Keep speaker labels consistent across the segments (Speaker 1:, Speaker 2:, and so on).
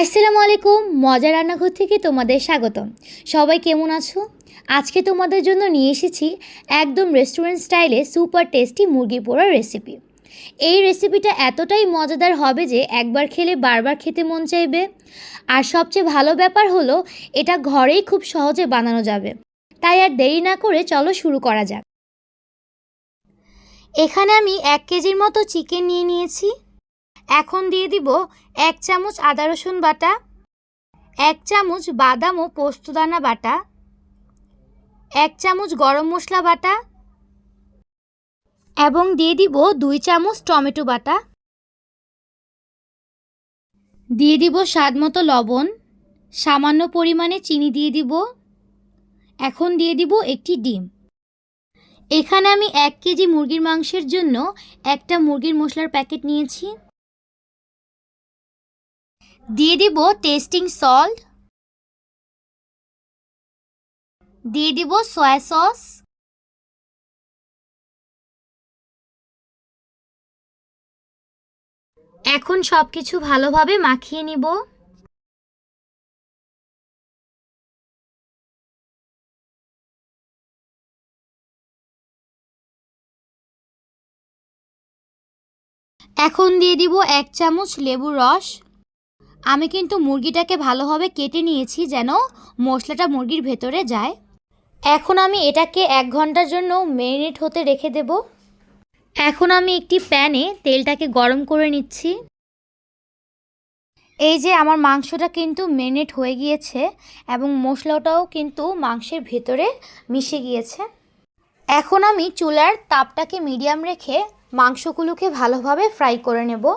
Speaker 1: আসসালামু আলাইকুম। মজার রান্নাঘর থেকে তোমাদের স্বাগতম। সবাই কেমন আছো? আজকে তোমাদের জন্য নিয়ে এসেছি একদম রেস্টুরেন্ট স্টাইলে সুপার টেস্টি মুরগি পোড়ার রেসিপি। এই রেসিপিটা এতটাই মজাদার হবে যে একবার খেলে বারবার খেতে মন চাইবে। আর সবচেয়ে ভালো ব্যাপার হলো এটা ঘরেই খুব সহজে বানানো যাবে। তাই আর দেরি না করে চলো শুরু করা যাক। এখানে আমি 1 কেজির মতো চিকেন নিয়ে নিয়েছি। এখন দিয়ে দিব 1 চামচ আদা রসুন বাটা, 1 চামচ বাদাম ও পোস্তদানা বাটা, 1 চামচ গরম মশলা বাটা এবং দিয়ে দিব 2 চামচ টমেটো বাটা। দিয়ে দিব স্বাদমতো লবণ, সামান্য পরিমাণে চিনি দিয়ে দিব। এখন দিয়ে দিব একটি ডিম। এখানে আমি 1 কেজি মুরগির মাংসের জন্য একটা মুরগির মশলার প্যাকেট নিয়েছি। দিয়ে দিব টেস্টিং সল্ট, দিয়ে দিব সয়া সস, এখন সবকিছু ভালোভাবে মাখিয়ে নিব। এখন দিয়ে দিব 1 চামচ লেবুর রস। আমি কিন্তু মুরগিটাকে ভালোভাবে কেটে নিয়েছি যেন মশলাটা মুরগির ভেতরে যায়। এখন আমি এটাকে 1 ঘন্টার জন্য ম্যারিনেট হতে রেখে দেব। এখন আমি একটি প্যানে তেলটাকে গরম করে নিচ্ছি। এই যে আমার মাংসটা কিন্তু ম্যারিনেট হয়ে গিয়েছে এবং মশলাটাও কিন্তু মাংসের ভেতরে মিশে গিয়েছে। এখন আমি চুলার তাপটাকে মিডিয়াম রেখে মাংসগুলোকে ভালোভাবে ফ্রাই করে নেব।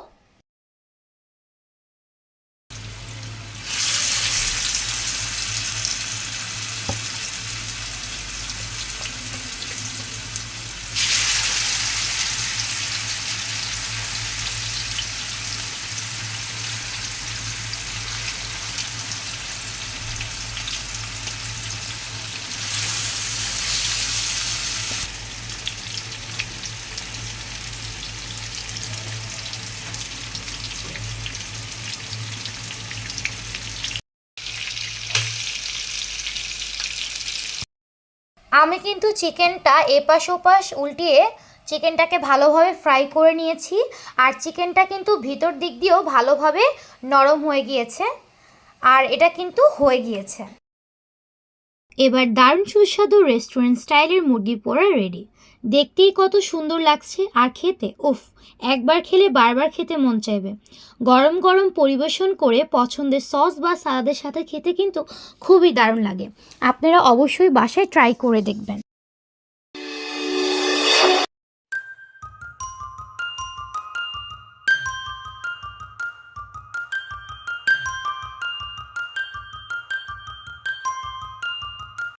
Speaker 1: আমি কিন্তু চিকেনটা এপাশ ওপাশ উল্টিয়ে চিকেনটাকে ভালোভাবে ফ্রাই করে নিয়েছি। আর চিকেনটা কিন্তু ভিতর দিক দিয়েও ভালোভাবে নরম হয়ে গিয়েছে আর এটা কিন্তু হয়ে গিয়েছে। এবার দারুণ সুস্বাদু রেস্টুরেন্ট স্টাইলের মুরগি পোড়া রেডি। দেখতেই কত সুন্দর লাগছে আর খেতে উফ, একবার খেলে বারবার খেতে মন চাইবে। গরম গরম পরিবেশন করে পছন্দের সস বা সালাদের সাথে খেতে কিন্তু খুবই দারুণ লাগে। আপনারা অবশ্যই বাসায় ট্রাই করে দেখবেন।